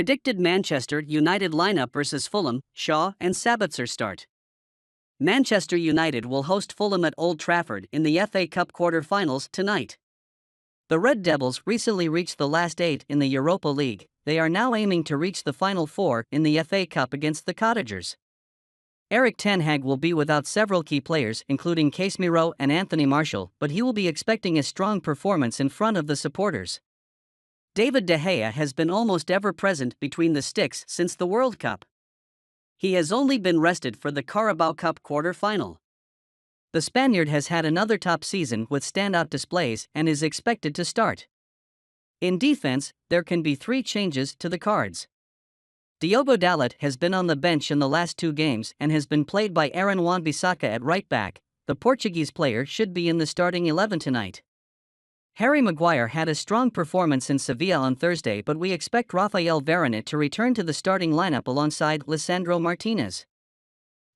Predicted Manchester United lineup versus Fulham, Shaw and Sabitzer start. Manchester United will host Fulham at Old Trafford in the FA Cup quarter-finals tonight. The Red Devils recently reached the last 8 in the Europa League. They are now aiming to reach the final 4 in the FA Cup against the Cottagers. Erik ten Hag will be without several key players including Casemiro and Anthony Martial, but he will be expecting a strong performance in front of the supporters. David De Gea has been almost ever present between the sticks since the World Cup. He has only been rested for the Carabao Cup quarter-final. The Spaniard has had another top season with standout displays and is expected to start. In defense, there can be 3 changes to the cards. Diogo Dalot has been on the bench in the last 2 games and has been played by Aaron Wan-Bissaka at right back. The Portuguese player should be in the starting 11 tonight. Harry Maguire had a strong performance in Sevilla on Thursday, but we expect Rafael Varane to return to the starting lineup alongside Lisandro Martinez.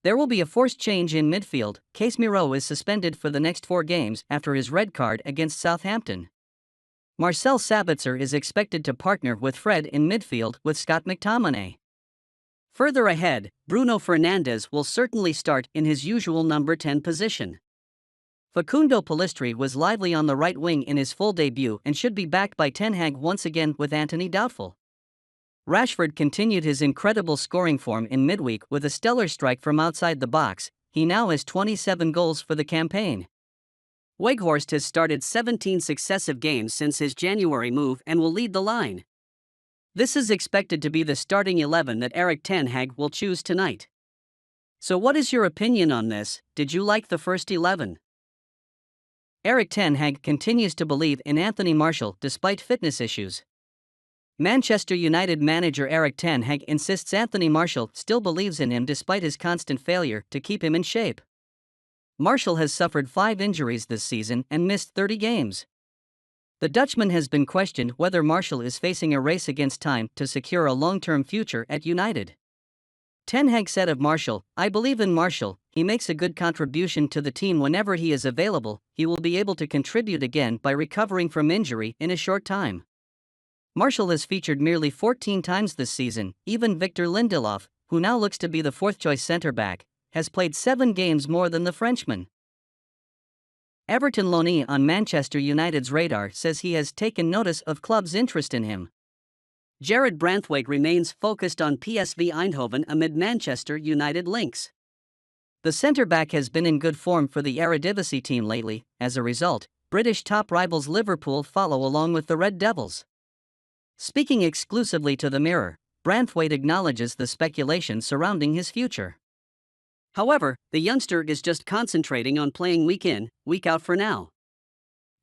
There will be a forced change in midfield. Casemiro is suspended for the next 4 games after his red card against Southampton. Marcel Sabitzer is expected to partner with Fred in midfield with Scott McTominay. Further ahead, Bruno Fernandes will certainly start in his usual number 10 position. Facundo Pellistri was lively on the right wing in his full debut and should be backed by Ten Hag once again with Antony doubtful. Rashford continued his incredible scoring form in midweek with a stellar strike from outside the box. He now has 27 goals for the campaign. Weghorst has started 17 successive games since his January move and will lead the line. This is expected to be the starting 11 that Erik ten Hag will choose tonight. So what is your opinion on this? Did you like the first 11? Erik ten Hag continues to believe in Anthony Martial despite fitness issues. Manchester United manager Erik ten Hag insists Anthony Martial still believes in him despite his constant failure to keep him in shape. Martial has suffered 5 injuries this season and missed 30 games. The Dutchman has been questioned whether Martial is facing a race against time to secure a long-term future at United. Ten Hag said of Martial, "I believe in Martial, he makes a good contribution to the team whenever he is available. He will be able to contribute again by recovering from injury in a short time." Martial has featured merely 14 times this season. Even Victor Lindelof, who now looks to be the 4th-choice centre-back, has played 7 games more than the Frenchman. Everton loanee on Manchester United's radar says he has taken notice of club's interest in him. Jared Branthwaite remains focused on PSV Eindhoven amid Manchester United links. The centre-back has been in good form for the Eredivisie team lately. As a result, British top rivals Liverpool follow along with the Red Devils. Speaking exclusively to the Mirror, Branthwaite acknowledges the speculation surrounding his future. However, the youngster is just concentrating on playing week in, week out for now.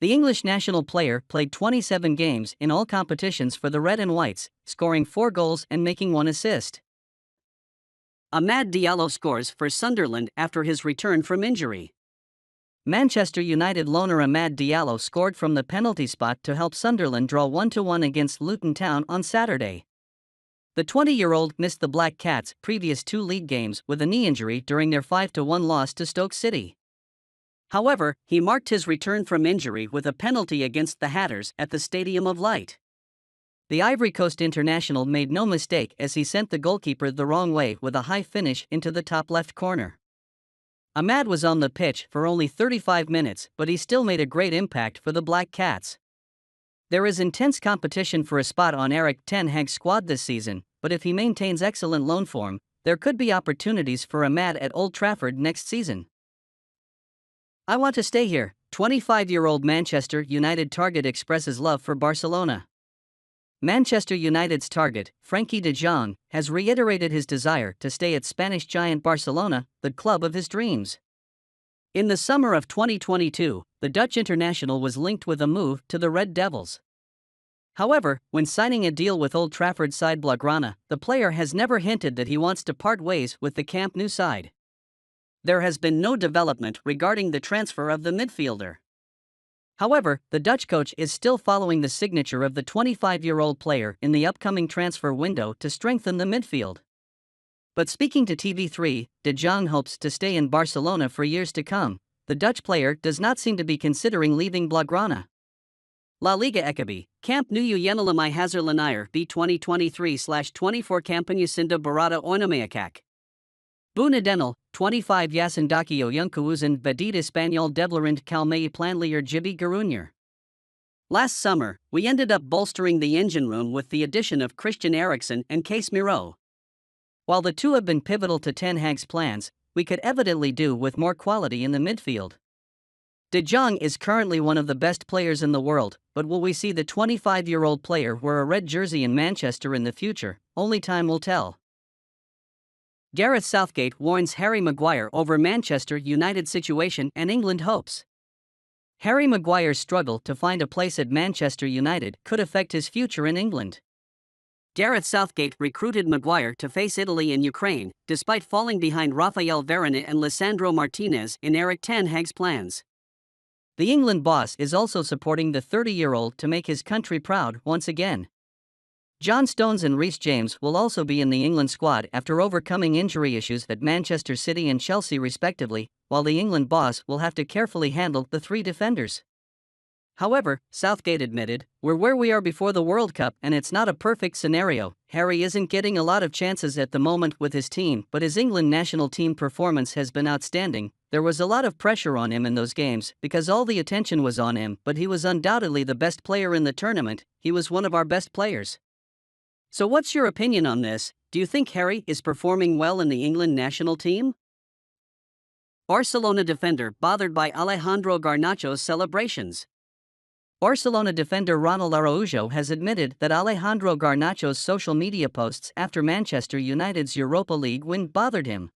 The English national player played 27 games in all competitions for the Red and Whites, scoring 4 goals and making 1 assist. Amad Diallo scores for Sunderland after his return from injury. Manchester United loaner Amad Diallo scored from the penalty spot to help Sunderland draw 1-1 against Luton Town on Saturday. The 20-year-old missed the Black Cats' previous 2 league games with a knee injury during their 5-1 loss to Stoke City. However, he marked his return from injury with a penalty against the Hatters at the Stadium of Light. The Ivory Coast international made no mistake as he sent the goalkeeper the wrong way with a high finish into the top left corner. Amad was on the pitch for only 35 minutes, but he still made a great impact for the Black Cats. There is intense competition for a spot on Erik ten Hag's squad this season, but if he maintains excellent loan form, there could be opportunities for Amad at Old Trafford next season. I want to stay here. 25-year-old Manchester United target expresses love for Barcelona. Manchester United's target, Frenkie de Jong, has reiterated his desire to stay at Spanish giant Barcelona, the club of his dreams. In the summer of 2022, the Dutch international was linked with a move to the Red Devils. However, when signing a deal with Old Trafford side Blaugrana, the player has never hinted that he wants to part ways with the Camp Nou side. There has been no development regarding the transfer of the midfielder. However, the Dutch coach is still following the signature of the 25-year-old player in the upcoming transfer window to strengthen the midfield. But speaking to TV3, De Jong hopes to stay in Barcelona for years to come. The Dutch player does not seem to be considering leaving Blaugrana. La Liga Ekibi, Camp Nou Yenilamay Hazırlanıyor B 2023/24 Kampanyasında Barada Oynamayacak. Bu nedenle, 25 yaşındaki oyuncuların Badid İspanyol devlerinde kalmayı planlıyor gibi görünüyor. Last summer, we ended up bolstering the engine room with the addition of Christian Eriksen and Casemiro. While the two have been pivotal to Ten Hag's plans, we could evidently do with more quality in the midfield. De Jong is currently one of the best players in the world, but will we see the 25-year-old player wear a red jersey in Manchester in the future? Only time will tell. Gareth Southgate warns Harry Maguire over Manchester United situation and England hopes. Harry Maguire's struggle to find a place at Manchester United could affect his future in England. Gareth Southgate recruited Maguire to face Italy and Ukraine, despite falling behind Rafael Varane and Lisandro Martinez in Erik ten Hag's plans. The England boss is also supporting the 30-year-old to make his country proud once again. John Stones and Reece James will also be in the England squad after overcoming injury issues at Manchester City and Chelsea respectively, while the England boss will have to carefully handle the three defenders. However, Southgate admitted, "We're where we are before the World Cup and it's not a perfect scenario. Harry isn't getting a lot of chances at the moment with his team, but his England national team performance has been outstanding. There was a lot of pressure on him in those games because all the attention was on him, but he was undoubtedly the best player in the tournament. He was one of our best players." So what's your opinion on this? Do you think Harry is performing well in the England national team? Barcelona defender bothered by Alejandro Garnacho's celebrations. Barcelona defender Ronald Araujo has admitted that Alejandro Garnacho's social media posts after Manchester United's Europa League win bothered him.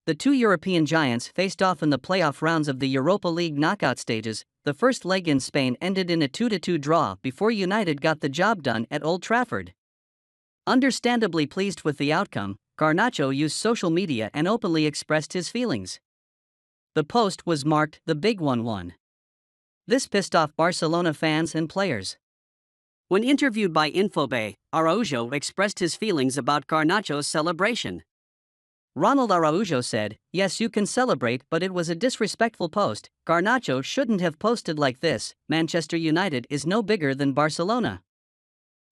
The two European giants faced off in the playoff rounds of the Europa League knockout stages. The first leg in Spain ended in a 2-2 draw before United got the job done at Old Trafford. Understandably pleased with the outcome, Garnacho used social media and openly expressed his feelings. The post was marked "The Big 1-1." This pissed off Barcelona fans and players. When interviewed by Infobay, Araujo expressed his feelings about Garnacho's celebration. Ronald Araujo said, "Yes, you can celebrate, but it was a disrespectful post. Garnacho shouldn't have posted like this. Manchester United is no bigger than Barcelona."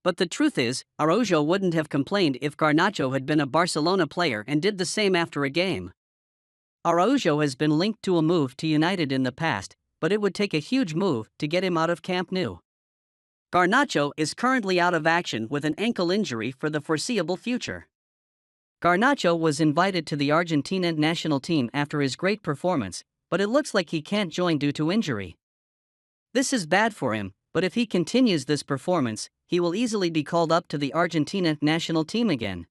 But the truth is, Araujo wouldn't have complained if Garnacho had been a Barcelona player and did the same after a game. Araujo has been linked to a move to United in the past, but it would take a huge move to get him out of Camp Nou. Garnacho is currently out of action with an ankle injury for the foreseeable future. Garnacho was invited to the Argentina national team after his great performance, but it looks like he can't join due to injury. This is bad for him, but if he continues this performance, he will easily be called up to the Argentina national team again.